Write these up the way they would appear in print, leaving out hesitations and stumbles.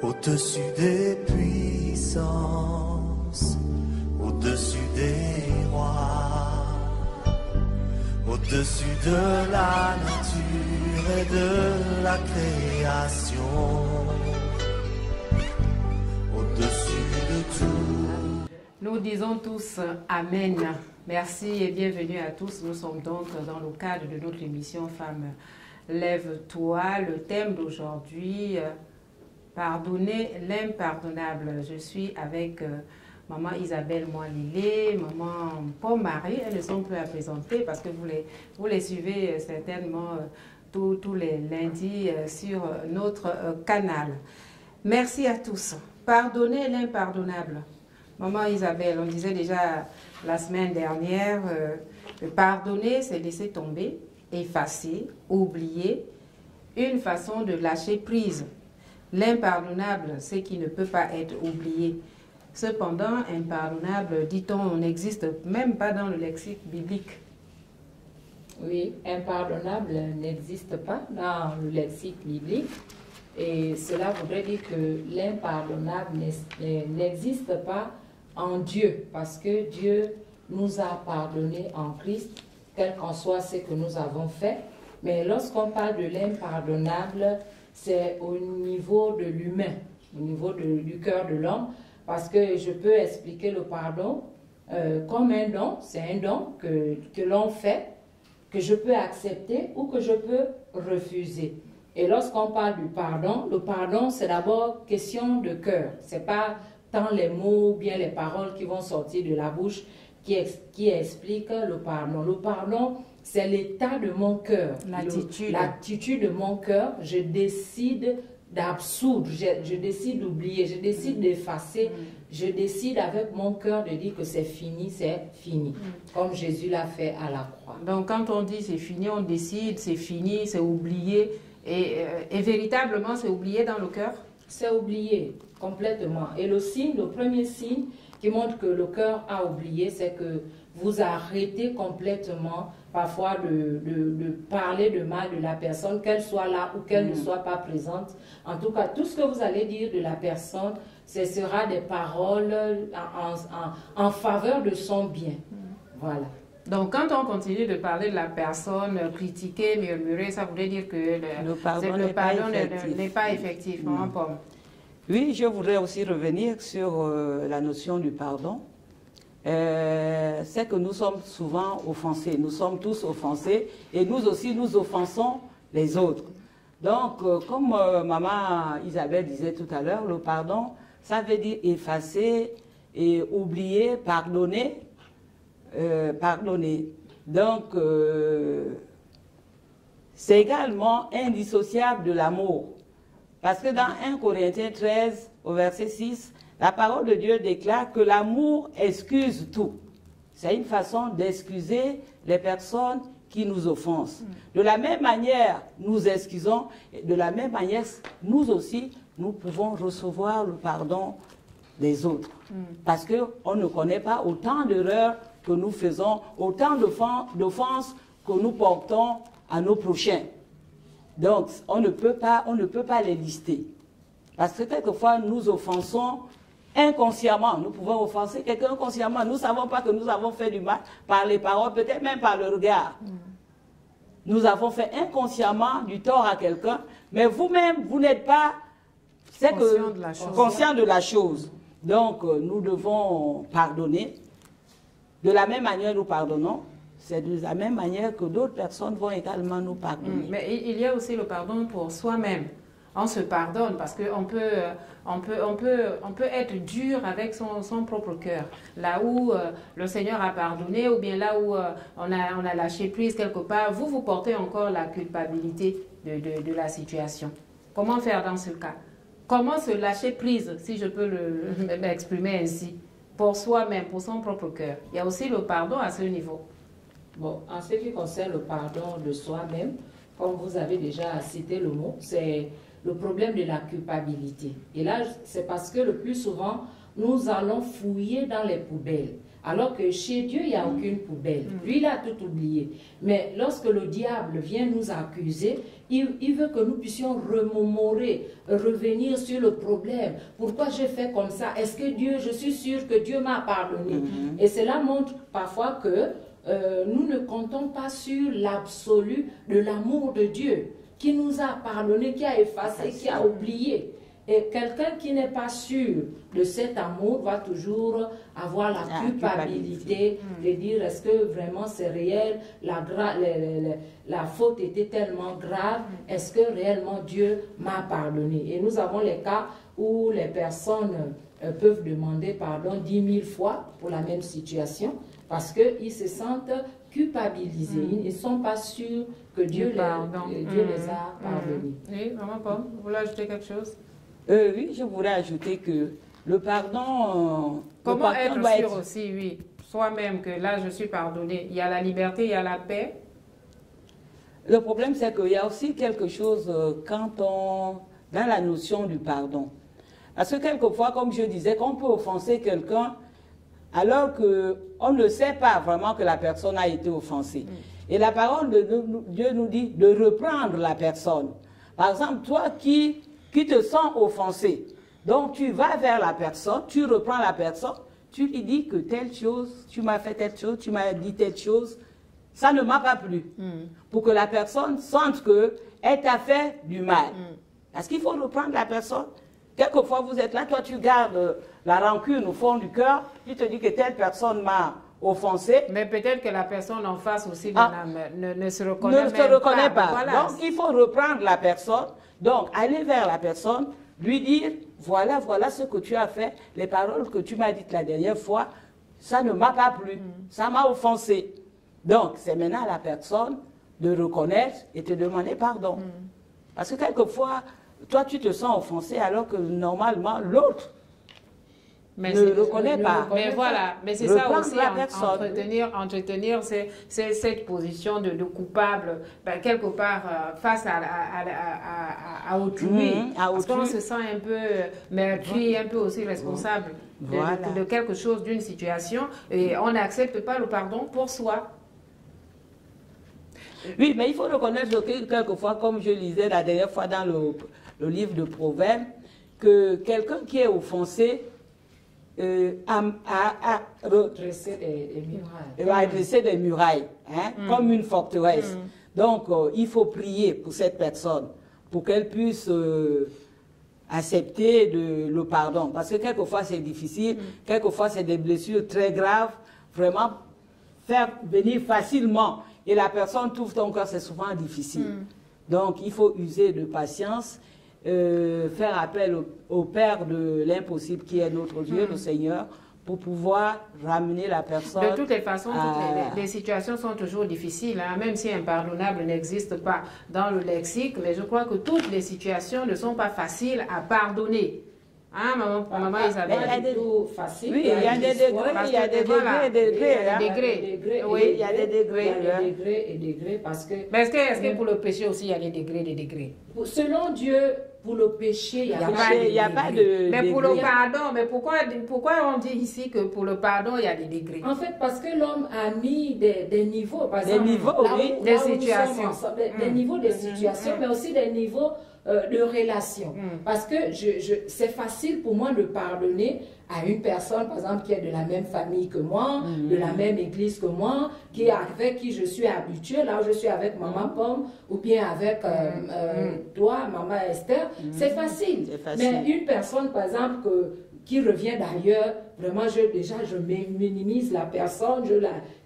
Au-dessus des puissances, au-dessus des rois, au-dessus de la nature et de la création, au-dessus de tout. Nous disons tous Amen. Merci et bienvenue à tous. Nous sommes donc dans le cadre de notre émission Femmes Lève-toi. Le thème d'aujourd'hui, pardonner l'impardonnable. Je suis avec maman Isabelle Moililé, maman Paul-Marie. Elles ne sont plus à présenter parce que vous les suivez certainement tous les lundis sur notre canal. Merci à tous. Pardonner l'impardonnable. Maman Isabelle, on disait déjà la semaine dernière, pardonner, c'est laisser tomber, effacer, oublier, une façon de lâcher prise. L'impardonnable, c'est qui ne peut pas être oublié. Cependant, impardonnable, dit-on, n'existe même pas dans le lexique biblique. Oui, impardonnable n'existe pas dans le lexique biblique. Et cela voudrait dire que l'impardonnable n'existe pas en Dieu, parce que Dieu nous a pardonné en Christ, quel qu'en soit ce que nous avons fait. Mais lorsqu'on parle de l'impardonnable, c'est au niveau de l'humain, au niveau du cœur de l'homme, parce que je peux expliquer le pardon comme un don. C'est un don que l'on fait, que je peux accepter ou que je peux refuser. Et lorsqu'on parle du pardon, le pardon, c'est d'abord question de cœur. Ce n'est pas tant les mots ou bien les paroles qui vont sortir de la bouche qui expliquent le pardon. Le pardon, c'est l'état de mon cœur. L'attitude de mon cœur. Je décide d'absoudre, je décide d'oublier, je décide d'effacer, je décide avec mon cœur de dire que c'est fini, comme Jésus l'a fait à la croix. Donc quand on dit c'est fini, on décide, c'est fini, c'est oublié. Et véritablement, c'est oublié dans le cœur? C'est oublié complètement. Et le premier signe qui montre que le cœur a oublié, c'est que vous arrêtez complètement parfois de parler de mal de la personne, qu'elle soit là ou qu'elle ne soit pas présente. En tout cas, tout ce que vous allez dire de la personne, ce sera des paroles en faveur de son bien. Voilà. Donc, quand on continue de parler de la personne, critiquer, murmurer, ça voudrait dire que le pardon n'est pas effectif. Oui, je voudrais aussi revenir sur la notion du pardon. C'est que nous sommes souvent offensés. Nous sommes tous offensés et nous aussi, nous offensons les autres. Donc, comme maman Isabelle disait tout à l'heure, le pardon, ça veut dire effacer et oublier, pardonner. Pardonner. Donc, c'est également indissociable de l'amour. Parce que dans 1 Corinthiens 13, au verset 6, la parole de Dieu déclare que l'amour excuse tout. C'est une façon d'excuser les personnes qui nous offensent. De la même manière, nous excusons, et de la même manière, nous aussi, nous pouvons recevoir le pardon des autres. Parce qu'on ne connaît pas autant d'erreurs que nous faisons, autant d'offenses que nous portons à nos prochains. Donc, on ne peut pas les lister. Parce que quelquefois, nous offensons inconsciemment. Nous pouvons offenser quelqu'un inconsciemment. Nous ne savons pas que nous avons fait du mal par les paroles, peut-être même par le regard. Nous avons fait inconsciemment du tort à quelqu'un, mais vous-même, vous n'êtes pas conscient de la chose. Donc, nous devons pardonner. De la même manière, nous pardonnons. C'est de la même manière que d'autres personnes vont également nous pardonner. Mais il y a aussi le pardon pour soi-même. On se pardonne parce qu'on peut être dur avec son propre cœur. Là où le Seigneur a pardonné ou bien là où on a lâché prise quelque part, vous portez encore la culpabilité de la situation. Comment faire dans ce cas? Comment se lâcher prise, si je peux m'exprimer ainsi, pour soi-même, pour son propre cœur? Il y a aussi le pardon à ce niveau. Bon, en ce qui concerne le pardon de soi-même, comme vous avez déjà cité le mot, c'est le problème de la culpabilité. Et là, c'est parce que le plus souvent, nous allons fouiller dans les poubelles. Alors que chez Dieu, il n'y a aucune poubelle. Lui, il a tout oublié. Mais lorsque le diable vient nous accuser, il veut que nous puissions remémorer, revenir sur le problème. Pourquoi j'ai fait comme ça? Est-ce que Dieu, je suis sûre que Dieu m'a pardonné? Et cela montre parfois que nous ne comptons pas sur l'absolu de l'amour de Dieu, qui nous a pardonné, qui a effacé, qui a oublié. Et quelqu'un qui n'est pas sûr de cet amour va toujours avoir la culpabilité de dire est-ce que vraiment c'est réel, la faute était tellement grave, est-ce que réellement Dieu m'a pardonné? Et nous avons les cas où les personnes peuvent demander pardon 10 000 fois pour la même situation parce qu'ils se sentent culpabilisés, ils ne sont pas sûrs que Dieu les a pardonnés. Oui, Maman Pomme, vous voulez ajouter quelque chose? Oui, je voudrais ajouter que le pardon... Comment être sûr aussi, oui, soi-même que là je suis pardonné? Il y a la liberté, il y a la paix. Le problème c'est qu'il y a aussi quelque chose dans la notion du pardon. Parce que quelquefois, comme je disais, qu'on peut offenser quelqu'un alors qu'on ne sait pas vraiment que la personne a été offensée. Et la parole de Dieu nous dit de reprendre la personne. Par exemple, toi qui te sens offensé. Donc, tu vas vers la personne, tu reprends la personne, tu lui dis que telle chose, tu m'as fait telle chose, tu m'as dit telle chose, ça ne m'a pas plu. Pour que la personne sente qu'elle t'a fait du mal. Parce qu'il faut reprendre la personne. Quelquefois, vous êtes là, toi, tu gardes la rancune au fond du cœur, tu te dis que telle personne m'a offensé. Mais peut-être que la personne en face aussi ne se reconnaît pas. Voilà. Donc, il faut reprendre la personne. Donc, aller vers la personne, lui dire, voilà ce que tu as fait, les paroles que tu m'as dites la dernière fois, ça ne m'a pas plu, ça m'a offensé. Donc, c'est maintenant à la personne de reconnaître et te demander pardon. Parce que quelquefois, toi, tu te sens offensé alors que normalement, l'autre ne le reconnaît pas. Mais voilà, mais c'est ça aussi, entretenir cette position de coupable, quelque part face à autrui. Parce qu'on se sent un peu meurtri, un peu aussi responsable de quelque chose, d'une situation, et on n'accepte pas le pardon pour soi. Oui, mais il faut reconnaître que quelquefois, comme je lisais la dernière fois dans le livre de Proverbes, que quelqu'un qui est offensé a dressé des murailles, comme une forteresse. Donc, il faut prier pour cette personne, pour qu'elle puisse accepter le pardon. Parce que quelquefois, c'est difficile, quelquefois, c'est des blessures très graves, vraiment faire venir facilement. Et la personne trouve ton cœur, c'est souvent difficile. Donc, il faut user de patience, faire appel au Père de l'impossible qui est notre Dieu, le Seigneur, pour pouvoir ramener la personne. De toutes les façons, les situations sont toujours difficiles, même si impardonnable n'existe pas dans le lexique, mais je crois que toutes les situations ne sont pas faciles à pardonner. Hein, maman Isabelle? Il y a des faciles. Oui, il y a des degrés, il y a des degrés. Oui, il y a des degrés. Il y a des degrés et degrés parce que... Mais est-ce que pour le péché aussi, il y a des degrés? Selon Dieu, pour le péché, il n'y a pas de mais pour le pardon, mais pourquoi on dit ici que pour le pardon, il y a des degrés? En fait, parce que l'homme a mis des niveaux, par exemple, des situations. Des niveaux de situations, mais aussi des niveaux de relations. Parce que c'est facile pour moi de pardonner à une personne, par exemple, qui est de la même famille que moi, de la même église que moi, avec qui je suis habituée, là où je suis avec Maman Pomme, ou bien avec toi, Maman Esther, c'est facile. Mais une personne, par exemple, qui revient d'ailleurs, vraiment, je minimise la personne, je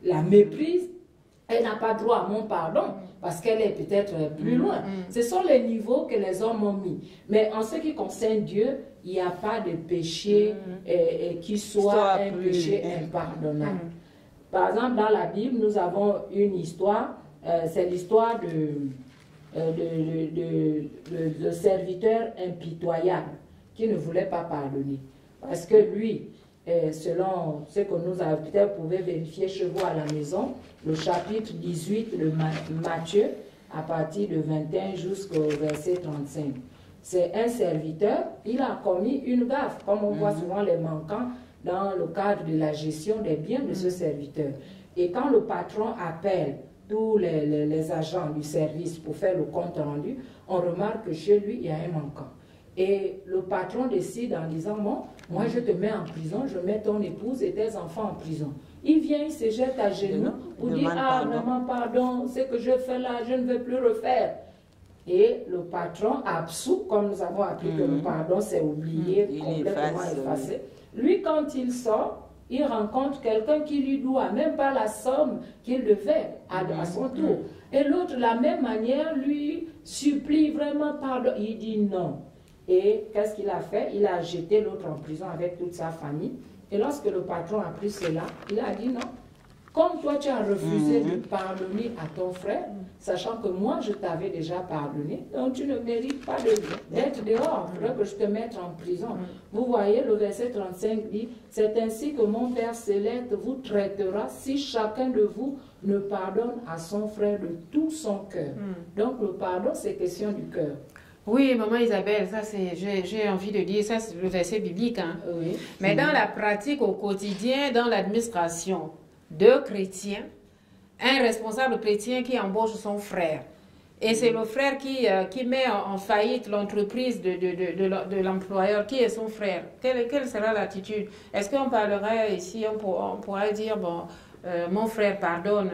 la méprise, elle n'a pas droit à mon pardon parce qu'elle est peut-être plus loin. Ce sont les niveaux que les hommes ont mis. Mais en ce qui concerne Dieu, il n'y a pas de péché qui soit un péché impardonnable. Par exemple, dans la Bible, nous avons une histoire, c'est l'histoire de serviteur impitoyable qui ne voulait pas pardonner. Parce que lui, selon ce que nous avons, peut-être vous pouvez vérifier chez vous à la maison, le chapitre 18 de Matthieu, à partir de 21 jusqu'au verset 35. C'est un serviteur, il a commis une gaffe, comme on voit souvent les manquants dans le cadre de la gestion des biens de ce serviteur. Et quand le patron appelle tous les agents du service pour faire le compte rendu, on remarque que chez lui, il y a un manquant. Et le patron décide en disant, bon, moi je te mets en prison, je mets ton épouse et tes enfants en prison. Il vient, il se jette à genoux pour dire, ah, maman, pardon, ce que je fais là, je ne veux plus refaire. Et le patron absout, comme nous avons appris que le pardon c'est oublié, complètement effacé. Lui, quand il sort, il rencontre quelqu'un qui lui doit même pas la somme qu'il devait à son tour. Et l'autre, de la même manière, lui supplie vraiment pardon. Il dit non. Et qu'est-ce qu'il a fait? Il a jeté l'autre en prison avec toute sa famille. Et lorsque le patron a pris cela, il a dit non. Comme toi, tu as refusé de pardonner à ton frère, sachant que moi, je t'avais déjà pardonné, donc tu ne mérites pas d'être dehors. Il faudrait que je te mette en prison. Vous voyez, le verset 35 dit, « C'est ainsi que mon Père céleste vous traitera si chacun de vous ne pardonne à son frère de tout son cœur. » Donc, le pardon, c'est question du cœur. Oui, maman Isabelle, ça c'est, j'ai envie de dire, ça c'est le verset biblique. Hein? Oui. Mais dans la pratique au quotidien, dans l'administration, deux chrétiens, un responsable chrétien qui embauche son frère. Et c'est le frère qui met en faillite l'entreprise de l'employeur, qui est son frère. Quelle sera l'attitude? Est-ce qu'on parlerait ici, on pourrait dire, bon, mon frère pardonne,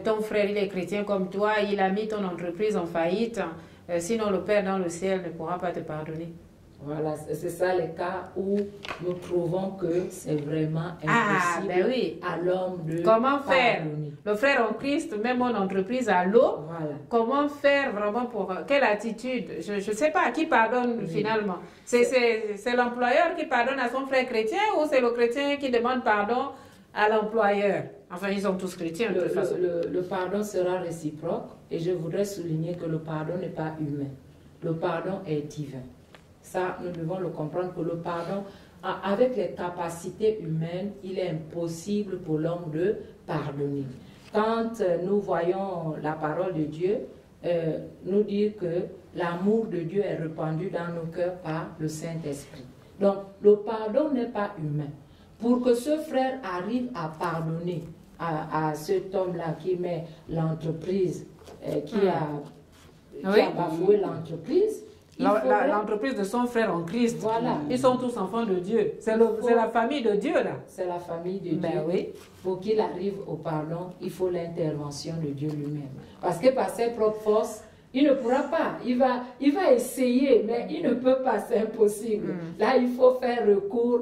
ton frère il est chrétien comme toi, il a mis ton entreprise en faillite, sinon le Père dans le ciel ne pourra pas te pardonner. Voilà, c'est ça les cas où nous trouvons que c'est vraiment impossible à l'homme de Comment faire? pardonner. Le frère en Christ, même mon entreprise à l'eau, comment faire vraiment pour... Quelle attitude? Je ne sais pas, qui pardonne finalement? C'est l'employeur qui pardonne à son frère chrétien ou c'est le chrétien qui demande pardon à l'employeur? Enfin, ils sont tous chrétiens de toute façon. Le pardon sera réciproque et je voudrais souligner que le pardon n'est pas humain. Le pardon est divin. Ça, nous devons le comprendre que le pardon, avec les capacités humaines, il est impossible pour l'homme de pardonner. Quand nous voyons la parole de Dieu, nous dire que l'amour de Dieu est répandu dans nos cœurs par le Saint-Esprit. Donc, le pardon n'est pas humain. Pour que ce frère arrive à pardonner à cet homme-là qui met l'entreprise, qui a bafoué l'entreprise, l'entreprise de son frère en Christ. Voilà. Ils sont tous enfants de Dieu. C'est la famille de Dieu, là. C'est la famille de Dieu. Oui. Pour qu'il arrive au pardon, il faut l'intervention de Dieu lui-même. Parce que par ses propres forces, il ne pourra pas. Il va essayer, mais il ne peut pas, c'est impossible. Là, il faut faire recours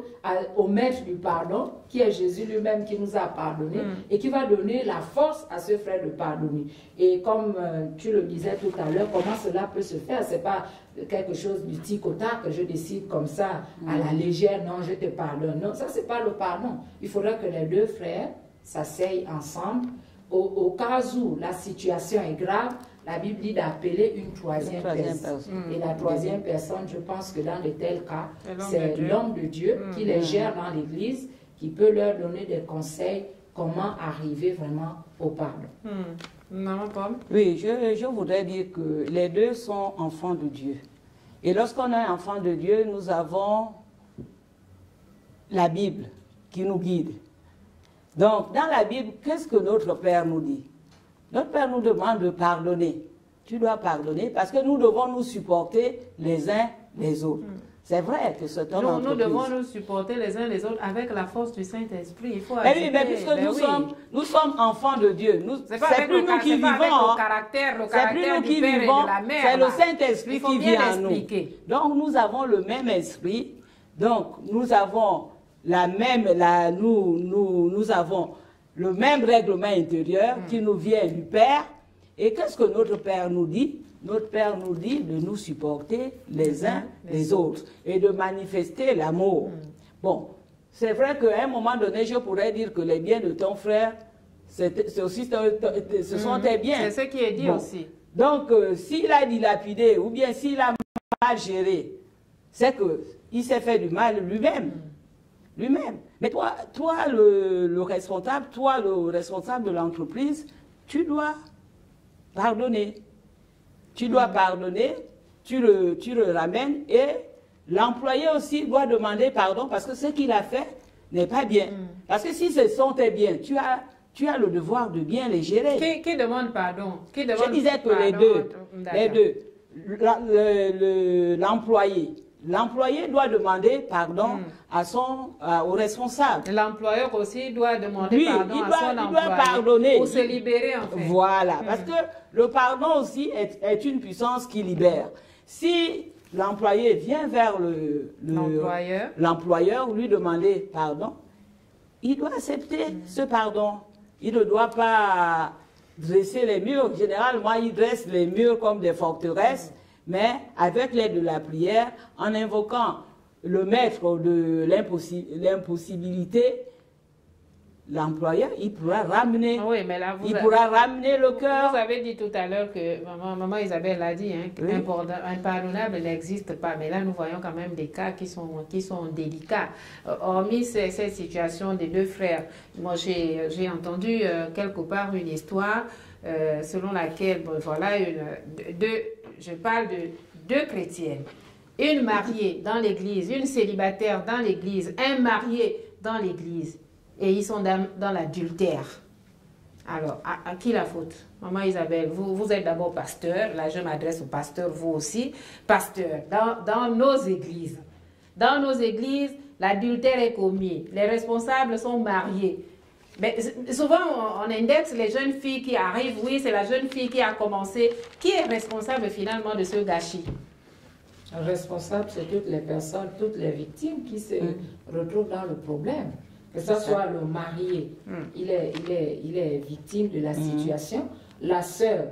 au maître du pardon, qui est Jésus lui-même qui nous a pardonné et qui va donner la force à ce frère de pardonner. Et comme tu le disais tout à l'heure, comment cela peut se faire? C'est pas quelque chose du tic au tac que je décide comme ça, à la légère, non, je te pardonne. Non, ça, c'est pas le pardon. Il faudra que les deux frères s'asseyent ensemble. Au cas où la situation est grave, la Bible dit d'appeler une troisième personne. Et la troisième personne, je pense que dans de tels cas, c'est l'homme de Dieu qui les gère dans l'Église, qui peut leur donner des conseils comment arriver vraiment au pardon. Maman Pomme? Oui, je voudrais dire que les deux sont enfants de Dieu. Et lorsqu'on est enfant de Dieu, nous avons la Bible qui nous guide. Donc, dans la Bible, qu'est-ce que notre Père nous dit? Notre Père nous demande de pardonner. Tu dois pardonner parce que nous devons nous supporter les uns les autres. C'est vrai que c'est ton entreprise. Nous devons nous supporter les uns les autres avec la force du Saint-Esprit. Il faut oui, mais puisque nous sommes enfants de Dieu. C'est plus nous qui vivons. C'est plus nous qui vivons. C'est le Saint-Esprit qui vit en nous. Donc nous avons le même esprit. Donc nous avons nous avons le même règlement intérieur qui nous vient du Père. Et qu'est-ce que notre Père nous dit? Notre Père nous dit de nous supporter les uns les autres et de manifester l'amour. Bon, c'est vrai qu'à un moment donné, je pourrais dire que les biens de ton frère, ce sont tes biens. C'est ce qui est dit aussi. Donc, s'il a dilapidé ou bien s'il a mal géré, c'est qu'il s'est fait du mal lui-même. Mais toi le responsable, de l'entreprise, tu dois pardonner. Tu dois pardonner, tu le ramènes et l'employé aussi doit demander pardon parce que ce qu'il a fait n'est pas bien. Parce que si ce sont tes biens, tu as le devoir de bien les gérer. Qui demande pardon? Qui demande Je disais que les deux. L'employé. L'employé doit demander pardon au responsable. L'employeur aussi doit demander pardon à son employé. Il doit pardonner. Pour se libérer, en fait. Voilà, parce que le pardon aussi est une puissance qui libère. Si l'employé vient vers l'employeur lui demander pardon, il doit accepter ce pardon. Il ne doit pas dresser les murs. Généralement, il dresse les murs comme des forteresses, mais avec l'aide de la prière, en invoquant le maître de l'impossibilité, l'employeur, il pourra ramener, le cœur. Vous avez dit tout à l'heure que, maman Isabelle l'a dit, hein, impardonnable n'existe pas. Mais là, nous voyons quand même des cas qui sont délicats. Hormis cette situation des deux frères, moi j'ai entendu quelque part une histoire selon laquelle, voilà, je parle de deux chrétiennes. Une mariée dans l'église, une célibataire dans l'église, un marié dans l'église. Et ils sont dans l'adultère. Alors, à qui la faute? Maman Isabelle, vous êtes d'abord pasteur. Là, je m'adresse au pasteur, vous aussi. Pasteur, dans nos églises. Dans nos églises, l'adultère est commis. Les responsables sont mariés. Mais souvent, on indexe les jeunes filles qui arrivent. Oui, c'est la jeune fille qui a commencé. Qui est responsable finalement de ce gâchis? Responsable, c'est toutes les personnes, toutes les victimes qui se retrouvent dans le problème. Que ce soit le marié, il est victime de la situation. La sœur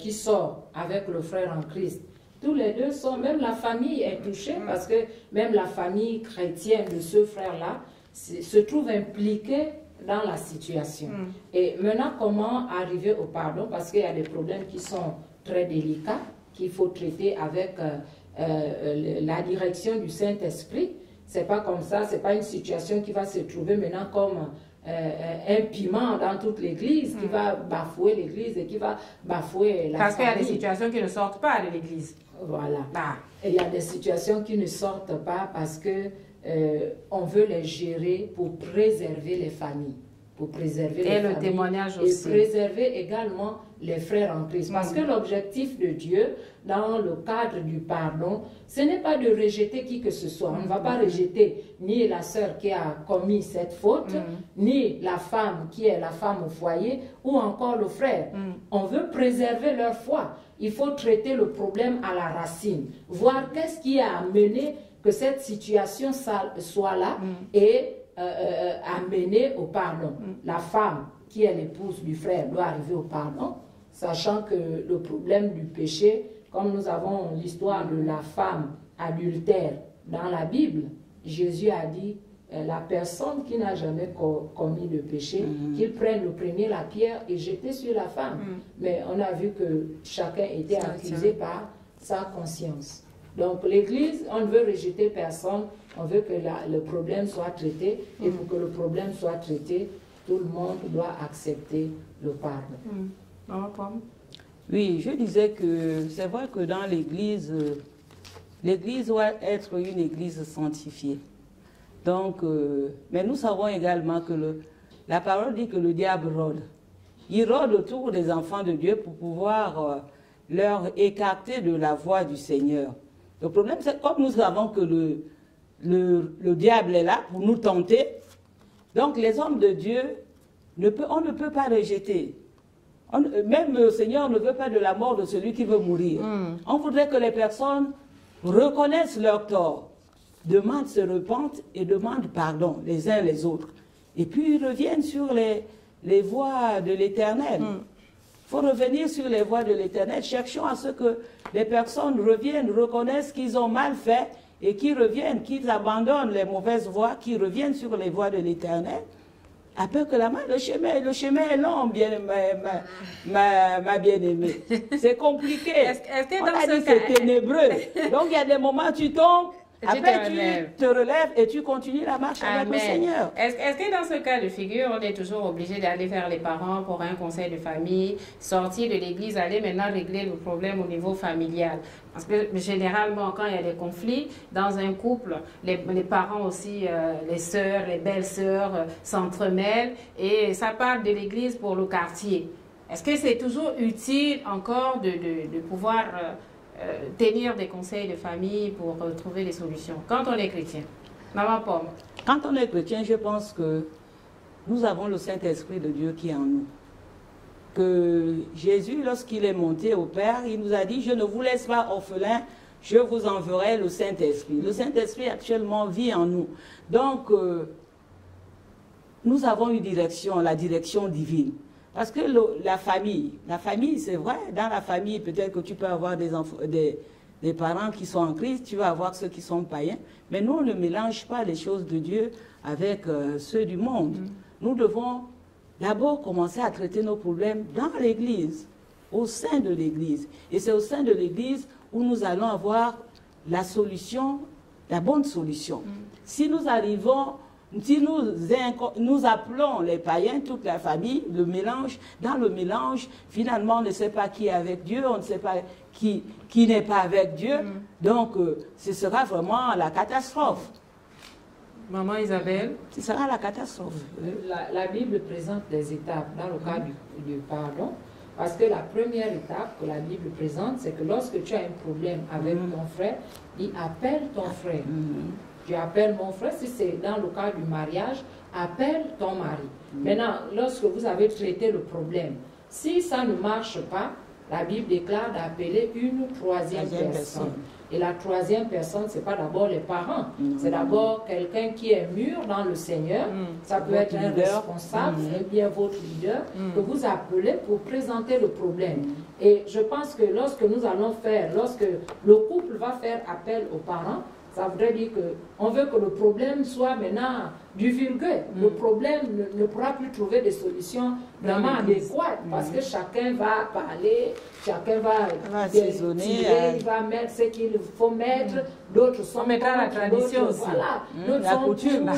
qui sort avec le frère en Christ, tous les deux sont, même la famille est touchée parce que même la famille chrétienne de ce frère-là se trouve impliquée dans la situation. Et maintenant, comment arriver au pardon? Parce qu'il y a des problèmes qui sont très délicats, qu'il faut traiter avec la direction du Saint-Esprit. C'est pas comme ça, c'est pas une situation qui va se trouver maintenant comme un piment dans toute l'église, qui va bafouer l'église et qui va bafouer la famille. Parce qu'il y a des situations qui ne sortent pas de l'église. Voilà. Et il y a des situations qui ne sortent pas parce que on veut les gérer pour préserver les familles. Pour préserver les familles. Et le témoignage aussi. Et préserver également les frères en Christ. Parce que l'objectif de Dieu, dans le cadre du pardon, ce n'est pas de rejeter qui que ce soit. On ne va pas rejeter ni la sœur qui a commis cette faute, ni la femme qui est la femme au foyer, ou encore le frère. On veut préserver leur foi. Il faut traiter le problème à la racine. Voir qu'est-ce qui a amené que cette situation soit là et amener au pardon. La femme qui est l'épouse du frère doit arriver au pardon, sachant que le problème du péché, comme nous avons l'histoire de la femme adultère dans la Bible, Jésus a dit, la personne qui n'a jamais commis de péché, qu'il prenne le premier la pierre et jeter sur la femme. Mais on a vu que chacun était accusé par sa conscience. Donc l'Église, on ne veut rejeter personne, on veut que le problème soit traité, et pour que le problème soit traité, tout le monde doit accepter le pardon. Oui, je disais que c'est vrai que dans l'Église, l'Église doit être une Église sanctifiée. Donc, mais nous savons également que la parole dit que le diable rôde. Il rôde autour des enfants de Dieu pour pouvoir leur écarter de la voie du Seigneur. Le problème, c'est comme nous savons que le diable est là pour nous tenter, donc les hommes de Dieu, on ne peut pas rejeter. Même le Seigneur ne veut pas de la mort de celui qui veut mourir. On voudrait que les personnes reconnaissent leur tort, se repentent et demandent pardon les uns les autres. Et puis ils reviennent sur les voies de l'Éternel. Il faut revenir sur les voies de l'Éternel. Cherchons à ce que les personnes reviennent, reconnaissent qu'ils ont mal fait et qu'ils reviennent, qu'ils abandonnent les mauvaises voies, qu'ils reviennent sur les voies de l'Éternel. Après que le chemin est long, ma bien-aimée. C'est compliqué. On a dit c'est ténébreux. Donc il y a des moments où tu tombes, Après, tu te relèves et tu continues la marche avec le Seigneur. Est-ce que dans ce cas de figure, on est toujours obligé d'aller vers les parents pour un conseil de famille, sortir de l'église, aller maintenant régler le problème au niveau familial? Parce que généralement, quand il y a des conflits dans un couple, les parents aussi, les sœurs, les belles-sœurs s'entremêlent et ça part de l'église pour le quartier. Est-ce que c'est toujours utile encore de pouvoir tenir des conseils de famille pour trouver des solutions quand on est chrétien? Maman Pomme. Quand on est chrétien, je pense que nous avons le Saint-Esprit de Dieu qui est en nous. Que Jésus, lorsqu'il est monté au Père, il nous a dit, je ne vous laisse pas orphelins, je vous enverrai le Saint-Esprit. Le Saint-Esprit actuellement vit en nous. Donc, nous avons une direction, la direction divine. Parce que la famille, c'est vrai, dans la famille, peut-être que tu peux avoir des parents qui sont en Christ, tu vas avoir ceux qui sont païens, mais nous, on ne mélange pas les choses de Dieu avec ceux du monde. Nous devons d'abord commencer à traiter nos problèmes dans l'Église, au sein de l'Église. Et c'est au sein de l'Église où nous allons avoir la solution, la bonne solution. Si nous arrivons... Si nous appelons les païens, toute la famille, le mélange, dans le mélange, finalement, on ne sait pas qui est avec Dieu, on ne sait pas qui n'est pas avec Dieu. Donc, ce sera vraiment la catastrophe. Maman Isabelle? Ce sera la catastrophe. La Bible présente des étapes dans le cas du pardon. Parce que la première étape que la Bible présente, c'est que lorsque tu as un problème avec ton frère, il appelle ton frère. Tu appelles mon frère, si c'est dans le cas du mariage, appelle ton mari. Maintenant, lorsque vous avez traité le problème, si ça ne marche pas, la Bible déclare d'appeler une troisième personne. Et la troisième personne, ce n'est pas d'abord les parents, c'est d'abord quelqu'un qui est mûr dans le Seigneur. Ça peut être un responsable, ou bien votre leader, que vous appelez pour présenter le problème. Et je pense que lorsque nous allons faire, lorsque le couple va faire appel aux parents, ça voudrait dire qu'on veut que le problème soit maintenant divulgué. Le problème ne pourra plus trouver des solutions vraiment adéquates parce que chacun va parler, chacun va tirer, il va mettre ce qu'il faut mettre, d'autres sont mettra la tradition aussi. Voilà, la coutume,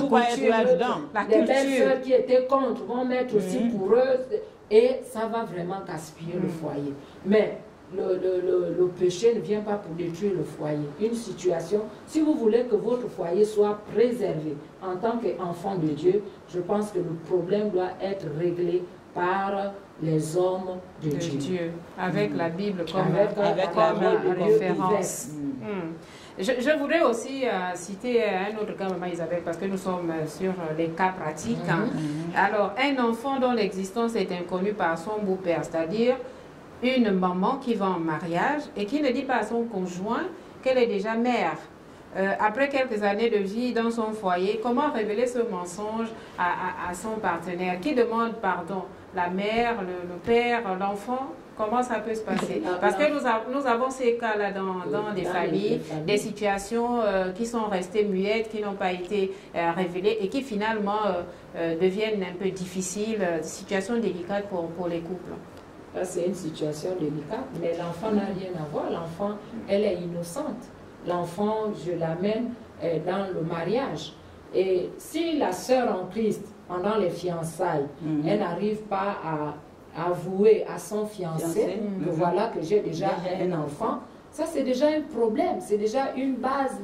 les belles-sœurs qui étaient contre vont mettre aussi pour eux et ça va vraiment gaspiller le foyer. Mais le péché ne vient pas pour détruire le foyer. Une situation, si vous voulez que votre foyer soit préservé en tant qu'enfant de Dieu, je pense que le problème doit être réglé par les hommes de Dieu. Avec la Bible comme, avec la référence. Je voudrais aussi citer un autre cas, Maman Isabelle, parce que nous sommes sur les cas pratiques. Alors, un enfant dont l'existence est inconnue par son beau-père, c'est-à-dire une maman qui va en mariage et qui ne dit pas à son conjoint qu'elle est déjà mère. Après quelques années de vie dans son foyer, comment révéler ce mensonge à son partenaire? Qui demande pardon? La mère, le père, l'enfant? Comment ça peut se passer? Parce que nous avons ces cas-là dans des familles, des situations qui sont restées muettes, qui n'ont pas été révélées et qui finalement deviennent un peu difficiles, situations délicates pour les couples. C'est une situation délicate, mais l'enfant n'a rien à voir. L'enfant, elle est innocente. L'enfant, je l'amène dans le mariage. Et si la sœur en Christ, pendant les fiançailles, elle n'arrive pas à avouer à son fiancé que voilà que j'ai déjà un enfant, ça c'est déjà un problème, c'est déjà une base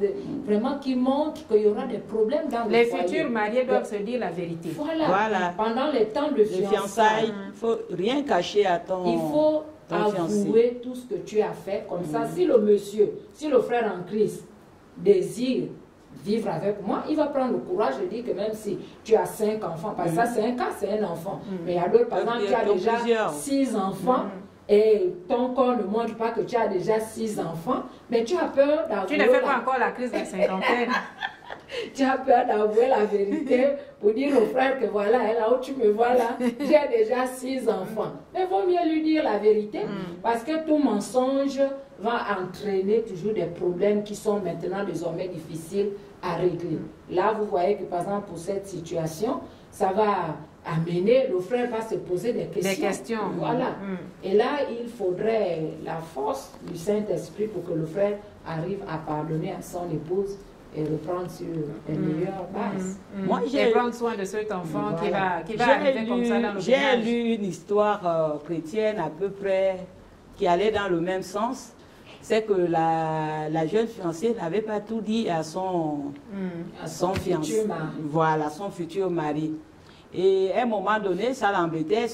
vraiment qui montre qu'il y aura des problèmes dans le foyer. Les futurs mariés doivent se dire la vérité. Voilà. Pendant les temps de fiançailles, il ne faut rien cacher à ton il faut avouer tout ce que tu as fait. Comme ça, si le monsieur, si le frère en Christ désire vivre avec moi, il va prendre le courage de dire que même si tu as 5 enfants, parce que ça c'est un cas, c'est un enfant. Mais il y a d'autres, par exemple, tu as déjà 6 enfants. Et ton corps ne montre pas que tu as déjà 6 enfants, mais tu as peur d'avouer... Tu ne fais pas encore la crise de la cinquantaine. Tu as peur d'avouer la vérité pour dire au frère que voilà, là où tu me vois là, j'ai déjà 6 enfants. Mais il vaut mieux lui dire la vérité, parce que tout mensonge va entraîner toujours des problèmes qui sont maintenant désormais difficiles à régler. Là, vous voyez que par exemple pour cette situation, ça va amener, le frère va se poser des questions. Voilà. Et là, il faudrait la force du Saint-Esprit pour que le frère arrive à pardonner à son épouse et reprendre sur les meilleures bases. Moi, et prendre soin de cet enfant qui va arriver comme ça dans le J'ai village. lu une histoire chrétienne à peu près qui allait dans le même sens. C'est que la jeune fiancée n'avait pas tout dit à son fiancé. Voilà, son futur mari. Et à un moment donné, ça l'embêtait,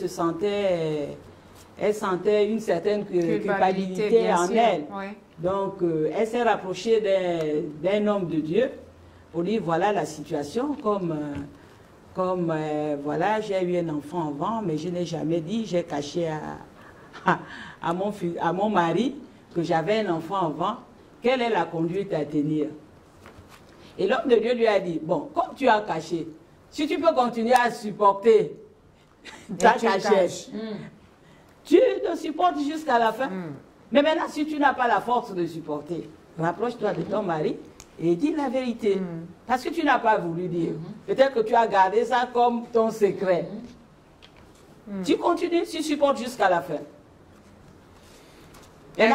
elle sentait une certaine culpabilité en elle. Ouais. Donc, elle s'est rapprochée d'un homme de Dieu pour dire, voilà la situation, voilà, j'ai eu un enfant avant, mais je n'ai jamais dit, j'ai caché à mon mari que j'avais un enfant avant, quelle est la conduite à tenir? Et l'homme de Dieu lui a dit, bon, comme tu as caché, si tu peux continuer à supporter ta cachette, tu te supportes jusqu'à la fin. Mais maintenant, si tu n'as pas la force de supporter, rapproche-toi de ton mari et dis la vérité. Parce que tu n'as pas voulu dire. Peut-être que tu as gardé ça comme ton secret. Tu continues, tu supportes jusqu'à la fin. Mais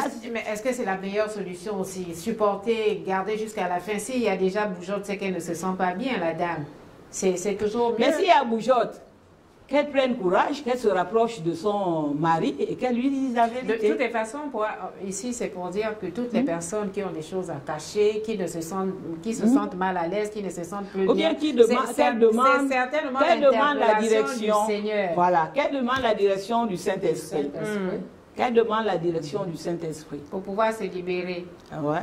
est-ce que c'est la meilleure solution aussi? Supporter, garder jusqu'à la fin. S'il y a déjà bougeotte, c'est qu'elle ne se sent pas bien, la dame. C'est toujours mieux. Mais s'il y a bougeotte, qu'elle prenne courage, qu'elle se rapproche de son mari et qu'elle lui dise la vérité. De toutes les façons, ici, c'est pour dire que toutes les personnes qui ont des choses à cacher, qui se sentent mal à l'aise, qui ne se sentent plus bien, ou bien qu'elle demande la direction du Seigneur. Voilà, qu'elle demande la direction du Saint-Esprit. Qu'elle demande la direction du Saint-Esprit. Pour pouvoir se libérer. Ah ouais.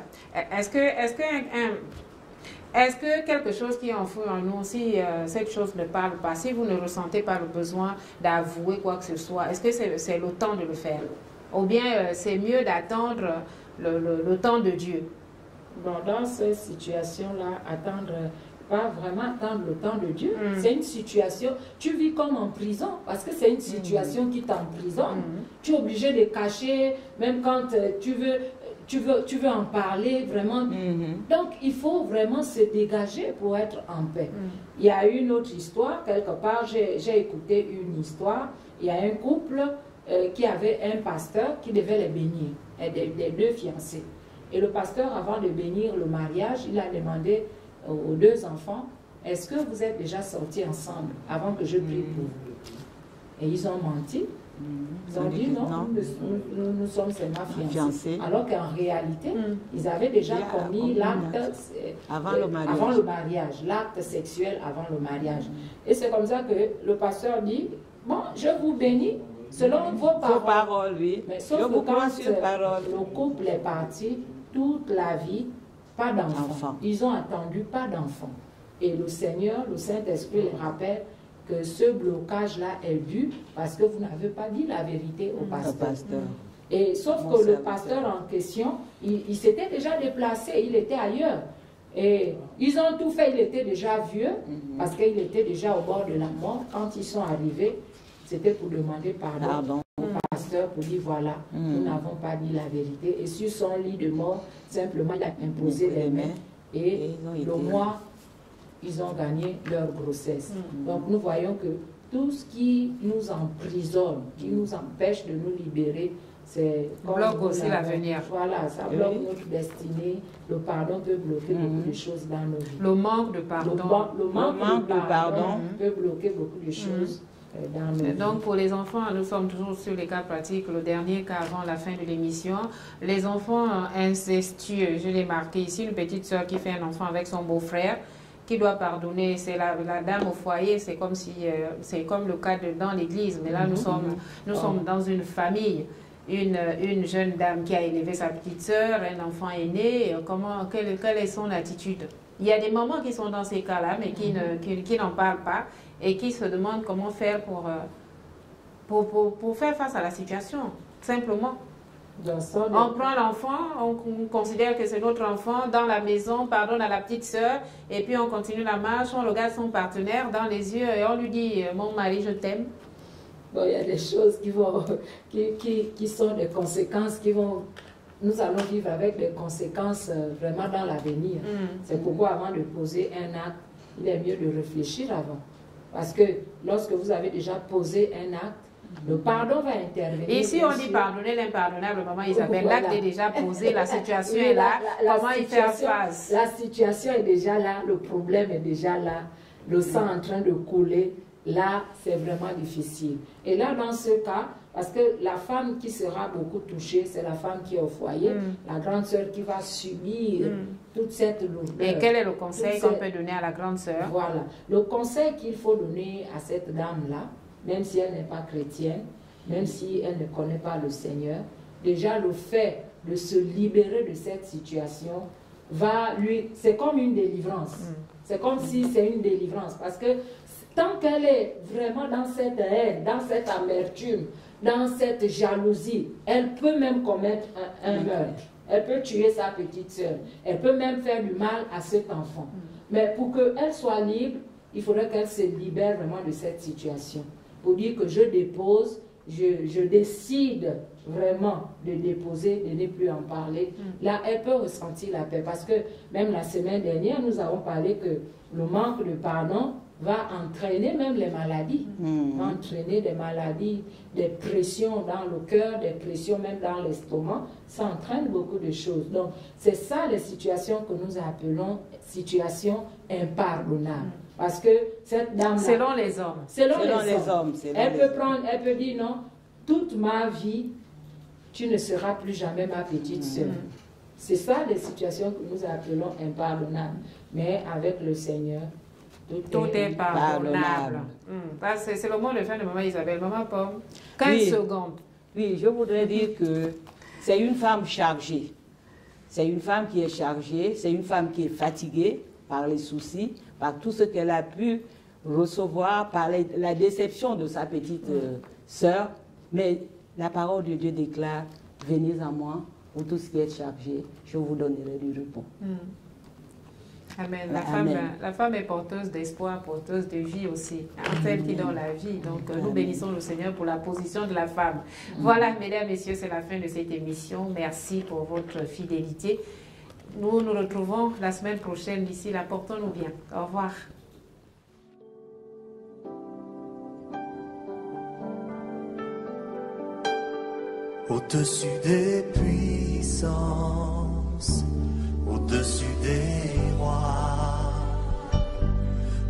Est-ce que quelque chose qui est enfoui en nous, si cette chose ne parle pas, si vous ne ressentez pas le besoin d'avouer quoi que ce soit, est-ce que c'est le temps de le faire? Ou bien c'est mieux d'attendre le temps de Dieu? Bon, dans cette situation-là, pas vraiment attendre le temps de Dieu. C'est une situation, tu vis comme en prison, parce que c'est une situation qui t'emprisonne. Tu es obligé de cacher, même quand tu veux en parler, vraiment. Donc, il faut vraiment se dégager pour être en paix. Il y a une autre histoire, quelque part, j'ai écouté une histoire. Il y a un couple qui avait un pasteur qui devait les bénir, des deux fiancés. Et le pasteur, avant de bénir le mariage, il a demandé aux deux enfants, est-ce que vous êtes déjà sortis ensemble avant que je prie pour vous? Et ils ont menti. Ils ont dit non, nous sommes seulement fiancés. Alors qu'en réalité, ils avaient déjà commis l'acte avant le mariage, l'acte sexuel avant le mariage. Et c'est comme ça que le pasteur dit, bon, je vous bénis selon vos paroles. Oui. Mais sauf que quand le couple est parti, toute la vie, pas d'enfants. Ils ont attendu pas d'enfants. Et le Seigneur, le Saint-Esprit les rappelle que ce blocage-là est dû parce que vous n'avez pas dit la vérité au pasteur. Et sauf que le pasteur en question, il s'était déjà déplacé, il était ailleurs. Et ils ont tout fait, il était déjà vieux, parce qu'il était déjà au bord de la mort. Quand ils sont arrivés, c'était pour demander pardon au pasteur, pour dire voilà, nous n'avons pas dit la vérité. Et sur son lit de mort, simplement il a imposé les mains et le mois, ils ont gagné leur grossesse. Donc nous voyons que tout ce qui nous emprisonne, qui nous empêche de nous libérer, c'est bloque aussi l'avenir. Voilà, ça bloque notre destinée. Le pardon peut bloquer beaucoup de choses dans nos vies. Le manque de pardon. Le manque de pardon peut bloquer beaucoup de choses dans nos vies. Donc pour les enfants, nous sommes toujours sur les cas pratiques. Le dernier cas avant la fin de l'émission. Les enfants incestueux, je l'ai marqué ici, une petite soeur qui fait un enfant avec son beau-frère, qui doit pardonner, c'est la dame au foyer, c'est comme si c'est comme le cas dans l'église, mais là nous sommes dans une famille, une jeune dame qui a élevé sa petite sœur, un enfant est né, quelle est son attitude? Il y a des mamans qui sont dans ces cas-là, mais qui n'en parlent pas et qui se demandent comment faire pour faire face à la situation, simplement. On prend l'enfant, on considère que c'est notre enfant dans la maison, pardonne à la petite sœur, et puis on continue la marche, on regarde son partenaire dans les yeux et on lui dit « Mon mari, je t'aime ». Bon, il y a des choses qui sont des conséquences nous allons vivre avec des conséquences vraiment dans l'avenir. C'est pourquoi avant de poser un acte, il est mieux de réfléchir avant. Parce que lorsque vous avez déjà posé un acte, Le pardon va intervenir. Et si bien on dit sûr. pardonner l'impardonnable, maman Isabelle, Voilà. l'acte est déjà posé, la situation Oui, est là, la comment y faire situation- face? La situation est déjà là, le problème est déjà là, le sang en train de couler, là c'est vraiment difficile. Et là dans ce cas, parce que la femme qui sera beaucoup touchée, c'est la femme qui est au foyer, la grande sœur qui va subir toute cette lourdeur. Et quel est le conseil Toute qu'on cette- peut donner à la grande sœur? Voilà. Le conseil qu'il faut donner à cette dame-là, même si elle n'est pas chrétienne, même si elle ne connaît pas le Seigneur, déjà le fait de se libérer de cette situation va lui... C'est comme une délivrance. C'est comme si c'est une délivrance. Parce que tant qu'elle est vraiment dans cette haine, dans cette amertume, dans cette jalousie, elle peut même commettre un meurtre. Elle peut tuer sa petite sœur. Elle peut même faire du mal à cet enfant. Mais pour qu'elle soit libre, il faudrait qu'elle se libère vraiment de cette situation. Pour dire que je dépose, je décide vraiment de déposer, de ne plus en parler. Là, elle peut ressentir la paix. Parce que même la semaine dernière, nous avons parlé que le manque de pardon va entraîner même les maladies. Va entraîner des maladies, des pressions dans le cœur, des pressions même dans l'estomac. Ça entraîne beaucoup de choses. Donc, c'est ça les situations que nous appelons situations impardonnables. Parce que cette dame... Selon les hommes. Selon les hommes. selon Elle les peut hommes. prendre, elle peut dire non, toute ma vie, tu ne seras plus jamais ma petite sœur. C'est ça les situations que nous appelons impardonnables. Mais avec le Seigneur, Tout est pardonnable. pardonnable. Ça, c'est le mot de fin de maman Isabelle. Maman Pomme, 15 Oui. secondes. Oui, je voudrais dire que c'est une femme chargée. C'est une femme qui est chargée, c'est une femme qui est fatiguée par les soucis, par tout ce qu'elle a pu recevoir, par la déception de sa petite sœur. Mais la parole de Dieu déclare, venez à moi, vous tous qui êtes chargés, je vous donnerai du repos. Amen. Amen. La femme est porteuse d'espoir, porteuse de vie aussi. Celle qui donne la vie. Donc, nous bénissons le Seigneur pour la position de la femme. Voilà, mesdames, messieurs, c'est la fin de cette émission. Merci pour votre fidélité. Nous nous retrouvons la semaine prochaine. D'ici là, portons-nous bien. Au revoir. Au-dessus des puissances, au-dessus des rois,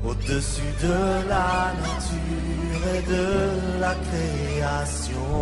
au-dessus de la nature et de la création.